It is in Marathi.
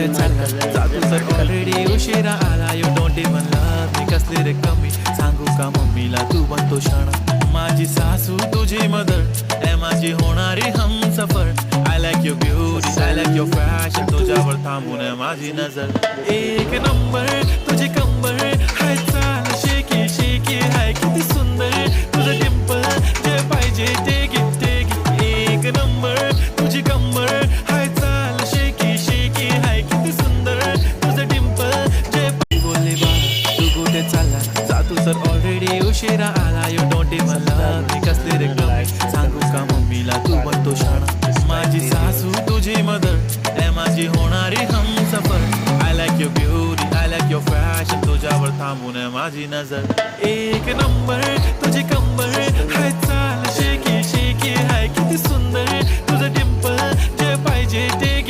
कुठे चालला जातो तर ऑलरेडी उशिरा आला. यू डोंट इवन लव्ह मी कसली रे कमी सांगू का मम्मीला तू बनतो शाणा. माझी सासू तुझी मदर ए माझी होणारी Humsafar. I like your beauty I like your fashion तुझ्यावर थांबून आहे माझी नजर. एक नंबर तुझी कंबर हाय चाल शेकी शेकी हाय किती सुंदर तुझं डिंपल जे पाहिजे ते गिफ्ट एक नंबर तुझी कंबर हाय चाल शेकी शेकी हाय किती सुंदर तुझं डिंपल जे बोलले बाळा तू कुठे चालला जातो तर ऑलरेडी उशिरा आला. यू डोंट इवन लव्ह मी कसली रे कमी सांगू का मम्मीला तू बनतो शाणा. माझी सासू तुझी मदर ए माझी होणारी Humsafar. I like your beauty I like your fashion तुझ्यावर थांबून आहे माझी नजर. एक नंबर तुझी कंबर हाय चाल शेकी शेकी हाय किती सुंदर तुझं डिंपल जे पाहिजे ते